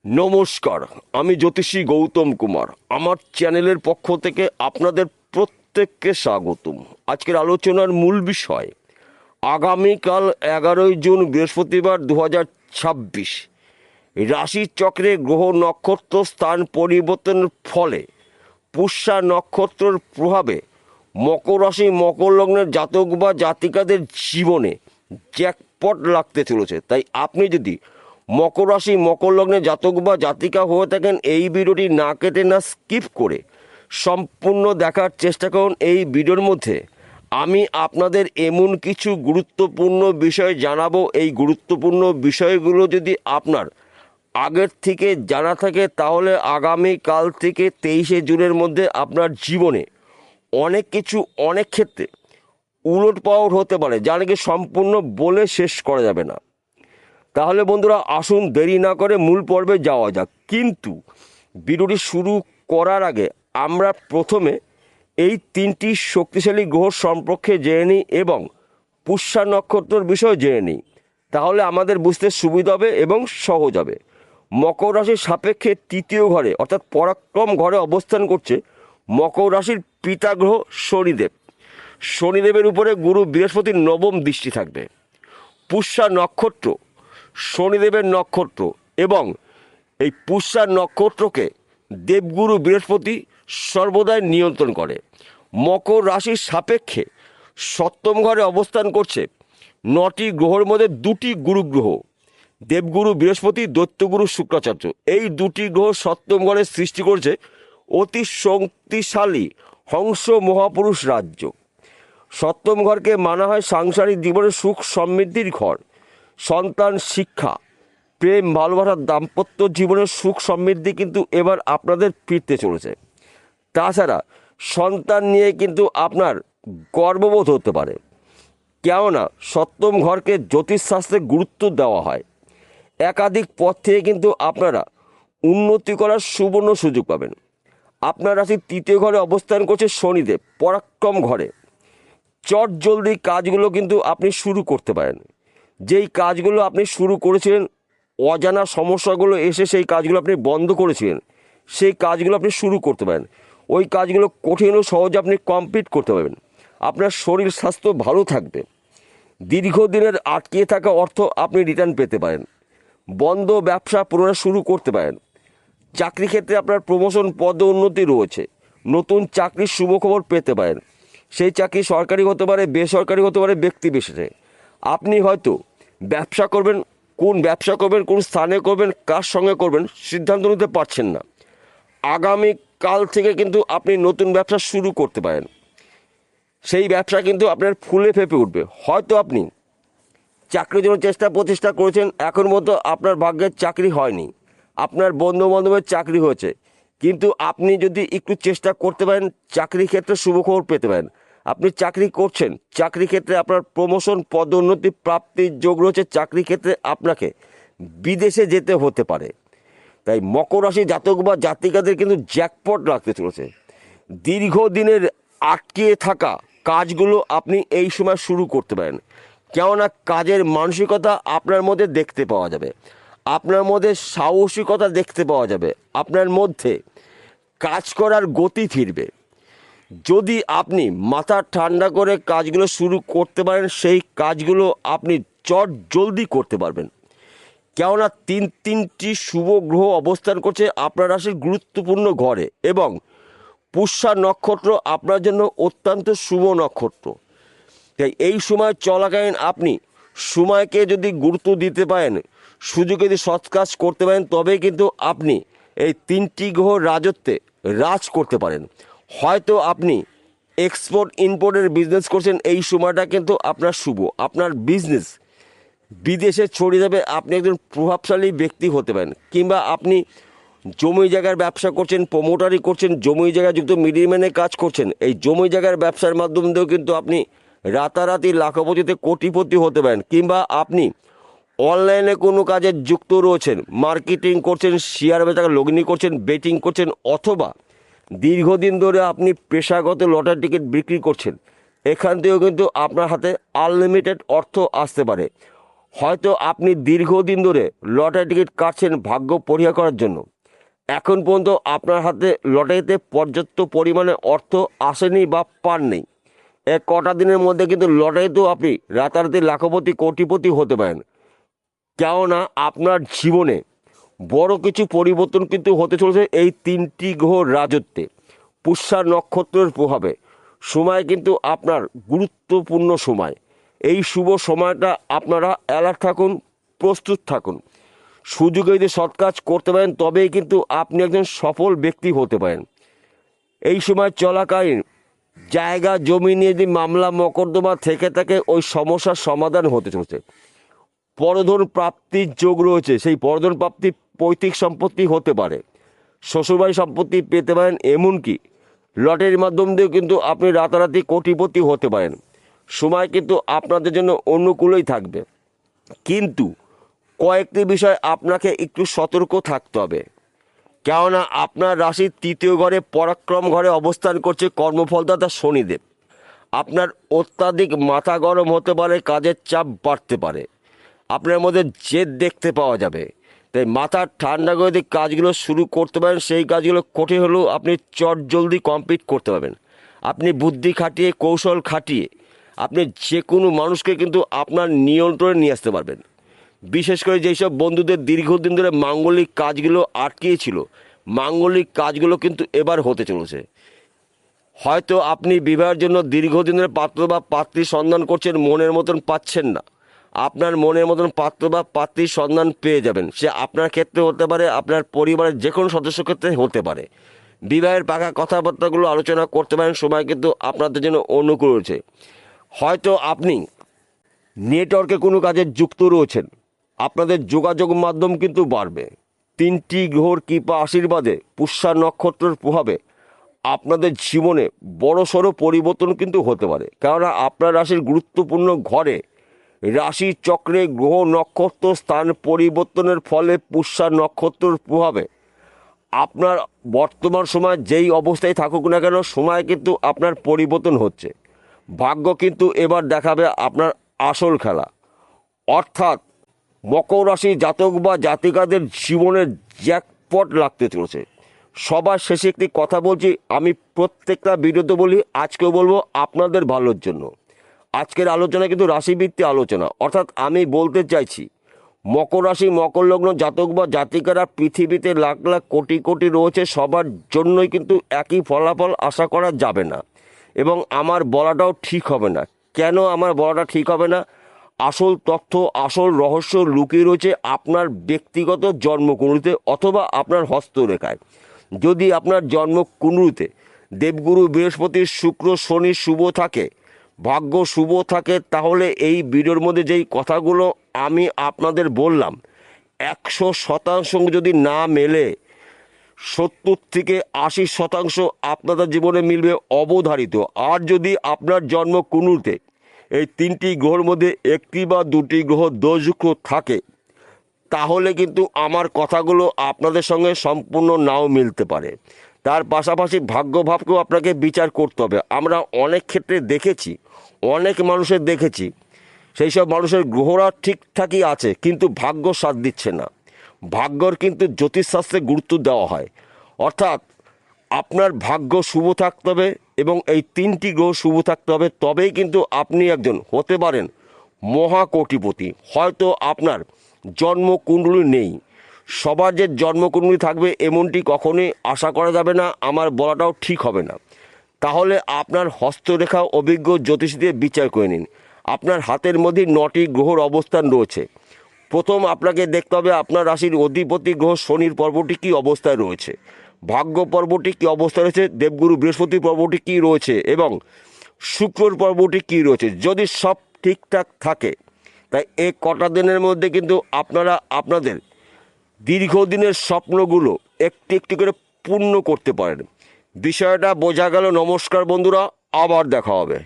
নমস্কার, আমি জ্যোতিষী গৌতম কুমার। আমার চ্যানেলের পক্ষ থেকে আপনাদের প্রত্যেককে স্বাগতম। আজকের আলোচনার মূল বিষয় আগামীকাল 11ই জুন বৃহস্পতিবার 2026 রাশি চক্রে গ্রহ নক্ষত্র স্থান পরিবর্তনের ফলে পুষ্যা নক্ষত্রের প্রভাবে মকর রাশি মকর লগ্নের জাতক বা জাতিকাদের জীবনে জ্যাকপট লাগতে চলেছে। তাই আপনি যদি মকর রাশি মকর লগ্নের জাতক বা জাতিকা হয়ে থাকেন, এই ভিডিওটি না কেটে না স্কিপ করে সম্পূর্ণ দেখার চেষ্টা করুন। এই ভিডিওর মধ্যে আমি আপনাদের এমন কিছু গুরুত্বপূর্ণ বিষয় জানাবো। এই গুরুত্বপূর্ণ বিষয়গুলো যদি আপনার আগের থেকে জানা থাকে তাহলে আগামীকাল থেকে 23শে জুনের মধ্যে আপনার জীবনে অনেক কিছু অনেক ক্ষেত্রে উলটপালট হতে পারে, যা নাকি সম্পূর্ণ বলে শেষ করা যাবে না। তাহলে বন্ধুরা, আসুন দেরি না করে মূল পর্বে যাওয়া যাক। কিন্তু ভিডিওটি শুরু করার আগে আমরা প্রথমে এই তিনটি শক্তিশালী গ্রহ সম্পর্কে জেনে নিই এবং পুষ্যা নক্ষত্রের বিষয় জেনে নিই। তাহলে আমাদের বুঝতে সুবিধা হবে এবং সহজ হবে। মকর রাশির সাপেক্ষে তৃতীয় ঘরে অর্থাৎ পরাক্রম ঘরে অবস্থান করছে মকর রাশির পিতা গ্রহ শনিদেব। শনিদেবের উপরে গুরু বৃহস্পতির নবম দৃষ্টি থাকবে। পুষ্যা নক্ষত্র শনিদেবের নক্ষত্র এবং এই পুষ্যা নক্ষত্রকে দেবগুরু বৃহস্পতি সর্বদাই নিয়ন্ত্রণ করে। মকর রাশির সাপেক্ষে সপ্তম ঘরে অবস্থান করছে 9টি গ্রহের মধ্যে 2টি গুরু গ্রহ, দেবগুরু বৃহস্পতি, দৈত্যগুরু শুক্রাচার্য। এই 2টি গ্রহ সপ্তম ঘরে সৃষ্টি করছে অতি শক্তিশালী হংস মহাপুরুষ রাজ্য। সপ্তম ঘরকে মানা হয় সাংসারিক জীবনের সুখ সমৃদ্ধির ঘর। সন্তান, শিক্ষা, প্রেম, ভালোবাসা, দাম্পত্য জীবনের সুখ সমৃদ্ধি কিন্তু এবার আপনাদের ফিরতে চলেছে। তাছাড়া সন্তান নিয়ে কিন্তু আপনার গর্ববোধ হতে পারে, কেননা সপ্তম ঘরকে জ্যোতিষশাস্ত্রে গুরুত্ব দেওয়া হয়। একাধিক পথ থেকে কিন্তু আপনারা উন্নতি করার সুবর্ণ সুযোগ পাবেন। আপনার রাশির তৃতীয় ঘরে অবস্থান করছে শনিদেব পরাক্রম ঘরে। চট জলদি কাজগুলো কিন্তু আপনি শুরু করতে পারেন। যেই কাজগুলো আপনি শুরু করেছিলেন, অজানা সমস্যাগুলো এসে সেই কাজগুলো আপনি বন্ধ করেছিলেন, সেই কাজগুলো আপনি শুরু করতে পারেন। ওই কাজগুলো কঠিন ও সহজে আপনি কমপ্লিট করতে পারবেন। আপনার শরীর স্বাস্থ্য ভালো থাকবে। দীর্ঘদিনের আটকে থাকা অর্থ আপনি রিটার্ন পেতে পারেন। বন্ধ ব্যবসা পুনরায় শুরু করতে পারেন। চাকরি ক্ষেত্রে আপনার প্রমোশন পদোন্নতি রয়েছে। নতুন চাকরির শুভ খবর পেতে পারেন। সেই চাকরি সরকারি হতে পারে, বেসরকারি হতে পারে, ব্যক্তি বিশেষে। আপনি হয়তো ব্যবসা করবেন, কোন ব্যবসা করবেন, কোন স্থানে করবেন, কার সঙ্গে করবেন সিদ্ধান্ত নিতে পারছেন না। আগামীকাল থেকে কিন্তু আপনি নতুন ব্যবসা শুরু করতে পারেন। সেই ব্যবসা কিন্তু আপনার ফুলে ফেঁপে উঠবে। হয়তো আপনি চাকরির জন্য চেষ্টা প্রচেষ্টা করেছেন, এখন মতো আপনার ভাগ্যের চাকরি হয়নি, আপনার বন্ধু বান্ধবের চাকরি হয়েছে, কিন্তু আপনি যদি একটু চেষ্টা করতে পারেন চাকরি ক্ষেত্রে শুভখবর পেতে পারেন। আপনি চাকরি করছেন, চাকরি ক্ষেত্রে আপনার প্রমোশন পদোন্নতি প্রাপ্তির যোগ রয়েছে। চাকরি ক্ষেত্রে আপনাকে বিদেশে যেতে হতে পারে। তাই মকর রাশি জাতক বা জাতিকাদের কিন্তু জ্যাকপট লাগতে চলেছে। দীর্ঘদিনের আটকে থাকা কাজগুলো আপনি এই সময় শুরু করতে পারেন, কেননা কাজের মানসিকতা আপনার মধ্যে দেখতে পাওয়া যাবে, আপনার মধ্যে সাহসিকতা দেখতে পাওয়া যাবে, আপনার মধ্যে কাজ করার গতি ফিরবে। যদি আপনি মাথা ঠান্ডা করে কাজগুলো শুরু করতে পারেন, সেই কাজগুলো আপনি চট জলদি করতে পারবেন। কেননা তিনটি শুভ গ্রহ অবস্থান করছে আপনার রাশির গুরুত্বপূর্ণ ঘরে এবং পুষ্যা নক্ষত্র আপনার জন্য অত্যন্ত শুভ নক্ষত্র। তাই এই সময় চলাকালীন আপনি সময়কে যদি গুরুত্ব দিতে পারেন, সুযোগে যদি সৎ কাজ করতে পারেন, তবে কিন্তু আপনি এই তিনটি গ্রহ রাজত্বে রাজ করতে পারেন। হয়তো আপনি এক্সপোর্ট ইম্পোর্টের বিজনেস করছেন, এই সময়টা কিন্তু আপনার শুভ। আপনার বিজনেস বিদেশে ছড়িয়ে যাবে, আপনি একজন প্রভাবশালী ব্যক্তি হতে পারেন। কিংবা আপনি জমি জায়গার ব্যবসা করছেন, প্রমোটারি করছেন, জমি জায়গা যুক্ত মিডিলম্যানে কাজ করছেন, এই জমি জায়গার ব্যবসার মাধ্যম দিয়েও কিন্তু আপনি রাতারাতি লাখপতিতে কোটিপতি হতে পারেন। কিংবা আপনি অনলাইনে কোনো কাজে যুক্ত রয়েছেন, মার্কেটিং করছেন, শেয়ার বাজারে লগ্নি করছেন, বেটিং করছেন, অথবা দীর্ঘদিন ধরে আপনি পেশাগত লটারি টিকিট বিক্রি করছেন, এখান থেকেও কিন্তু আপনার হাতে আনলিমিটেড অর্থ আসতে পারে। হয়তো আপনি দীর্ঘদিন ধরে লটারি টিকিট কাটছেন ভাগ্য পরীক্ষা করার জন্য। এখন পর্যন্ত আপনার হাতে লটারিতে পর্যাপ্ত পরিমাণে অর্থ আসেনি বা পাননি। কটা দিনের মধ্যে কিন্তু লটারিতেও আপনি রাতারাতি লাখপতি কোটিপতি হতে পারেন। কেননা আপনার জীবনে বড় কিছু পরিবর্তন কিন্তু হতে চলেছে এই 3টি গ্রহ রাজত্বে। পুষ্যা নক্ষত্রের প্রভাবে সময় কিন্তু আপনার গুরুত্বপূর্ণ সময়। এই শুভ সময়টা আপনারা অ্যালার্ট থাকুন, প্রস্তুত থাকুন। সুযোগে যদি সৎ কাজ করতে পারেন তবেই কিন্তু আপনি একজন সফল ব্যক্তি হতে পারেন। এই সময় চলাকালীন জায়গা জমি নিয়ে যদি মামলা মকদ্দমা থেকে থাকে ওই সমস্যার সমাধান হতে চলছে। পরধন প্রাপ্তির যোগ রয়েছে, সেই পরধন প্রাপ্তি পৈতৃক সম্পত্তি হতে পারে, শ্বশুরবাড়ি সম্পত্তি পেতে পারেন, এমনকি লটারির মাধ্যম দিয়েও কিন্তু আপনি রাতারাতি কোটিপতি হতে পারেন। সময় কিন্তু আপনাদের জন্য অনুকূলেই থাকবে, কিন্তু কয়েকটি বিষয় আপনাকে একটু সতর্ক থাকতে হবে। কেননা আপনার রাশির 3য় ঘরে পরাক্রম ঘরে অবস্থান করছে কর্মফলদাতা শনিদেব। আপনার অত্যাধিক মাথা গরম হতে পারে, কাজের চাপ বাড়তে পারে, আপনার মধ্যে জেদ দেখতে পাওয়া যাবে। তাই মাথা ঠান্ডা করে দিয়ে কাজগুলো শুরু করতে পারেন, সেই কাজগুলো কঠিন হলেও আপনি জলদি কমপ্লিট করতে পারবেন। আপনি বুদ্ধি খাটিয়ে কৌশল খাটিয়ে আপনি যে কোনো মানুষকে কিন্তু আপনার নিয়ন্ত্রণে নিয়ে আসতে পারবেন। বিশেষ করে যেই সব বন্ধুদের দীর্ঘদিন ধরে মাঙ্গলিক কাজগুলো আটকিয়েছিল, মাঙ্গলিক কাজগুলো কিন্তু এবার হতে চলেছে। হয়তো আপনি বিবাহের জন্য দীর্ঘদিন ধরে পাত্র বা পাত্রীর সন্ধান করছেন, মনের মতন পাচ্ছেন না। আপনার মনের মতন পাত্র বা পাত্রীর সন্ধান পেয়ে যাবেন। সে আপনার ক্ষেত্রে হতে পারে, আপনার পরিবারের যে কোনো সদস্য ক্ষেত্রে হতে পারে। বিবাহের পাকা কথাবার্তাগুলো আলোচনা করতে পারেন, সময় কিন্তু আপনাদের জন্য অনুকূল রয়েছে। হয়তো আপনি নেটওয়ার্কে কোনো কাজে যুক্ত রয়েছেন, আপনাদের যোগাযোগ মাধ্যম কিন্তু বাড়বে। 3টি গ্রহর কৃপা আশীর্বাদে পুষ্যা নক্ষত্রের প্রভাবে আপনাদের জীবনে বড়সড় পরিবর্তন কিন্তু হতে পারে। কেননা আপনার রাশির গুরুত্বপূর্ণ ঘরে রাশি চক্রে গ্রহ নক্ষত্র স্থান পরিবর্তনের ফলে পুষ্যা নক্ষত্রের প্রভাবে আপনার বর্তমান সময় যেই অবস্থায় থাকুক না কেন, সময় কিন্তু আপনার পরিবর্তন হচ্ছে। ভাগ্য কিন্তু এবার দেখাবে আপনার আসল খেলা। অর্থাৎ মকর রাশি জাতক বা জাতিকাদের জীবনের জ্যাকপট লাগতে চলেছে। সবার শেষে একটি কথা বলছি, আমি প্রত্যেকটা ভিডিওতে বলি, আজকেও বলবো আপনাদের ভালোর জন্য। আজকের আলোচনা কিন্তু রাশিভিত্তিক আলোচনা। অর্থাৎ আমি বলতে চাইছি মকর রাশি মকর লগ্ন জাতক বা জাতিকারা পৃথিবীতে লাখ লাখ কোটি কোটি রয়েছে, সবার জন্যই কিন্তু একই ফলাফল আশা করা যাবে না, এবং আমার বলাটাও ঠিক হবে না। কেন আমার বলাটা ঠিক হবে না? আসল তথ্য, আসল রহস্য লুকিয়ে রয়েছে আপনার ব্যক্তিগত জন্মকুণ্ডলিতে অথবা আপনার হস্তরেখায়। যদি আপনার জন্মকুণ্ডলিতে দেবগুরু বৃহস্পতি শুক্র শনি শুভ থাকে, ভাগ্য শুভ থাকে, তাহলে এই ভিডিওর মধ্যে যেই কথাগুলো আমি আপনাদের বললাম 100% যদি না মেলে 70 থেকে 80% আপনাদের জীবনে মিলবে অবধারিত। আর যদি আপনার জন্মকুণ্ডলিতে এই 3টি গ্রহের মধ্যে একটি বা 2টি গ্রহ দোষযুক্ত থাকে, তাহলে কিন্তু আমার কথাগুলো আপনাদের সঙ্গে সম্পূর্ণ নাও মিলতে পারে। তার পাশাপাশি ভাগ্যভাবকেও আপনাকে বিচার করতে হবে। আমরা অনেক ক্ষেত্রে দেখেছি, অনেক মানুষের দেখেছি, সেই সব মানুষের গ্রহরা ঠিকঠাকই আছে কিন্তু ভাগ্য সাথ দিচ্ছে না। ভাগ্যর কিন্তু জ্যোতিষশাস্ত্রে গুরুত্ব দেওয়া হয়। অর্থাৎ আপনার ভাগ্য শুভ থাকতে হবে এবং এই 3টি গ্রহ শুভ থাকতে হবে, তবেই কিন্তু আপনি একজন হতে পারেন মহাকোটিপতি। হয়তো আপনার জন্মকুণ্ডলী নেই, সবার যে জন্মকুণ্ডলী থাকবে এমনটি কখনোই আশা করা যাবে না, আমার বলাটাও ঠিক হবে না। তাহলে আপনার হস্তরেখা অভিজ্ঞ জ্যোতিষী দিয়ে বিচার করে নিন। আপনার হাতের মধ্যে 9টি গ্রহর অবস্থান রয়েছে। প্রথম আপনাকে দেখতে হবে আপনার রাশির অধিপতি গ্রহ শনির পর্বটি কী অবস্থায় রয়েছে, ভাগ্য পর্বটি কী অবস্থায় রয়েছে, দেবগুরু বৃহস্পতি পর্বটি কী রয়েছে এবং শুক্রর পর্বটি কী রয়েছে। যদি সব ঠিকঠাক থাকে, তাই এই কটা দিনের মধ্যে কিন্তু আপনারা আপনাদের দীর্ঘদিনের স্বপ্নগুলো একটি একটি করে পূর্ণ করতে পারেন। বিষয়টা বোঝা গেল। নমস্কার বন্ধুরা, আবার দেখা হবে।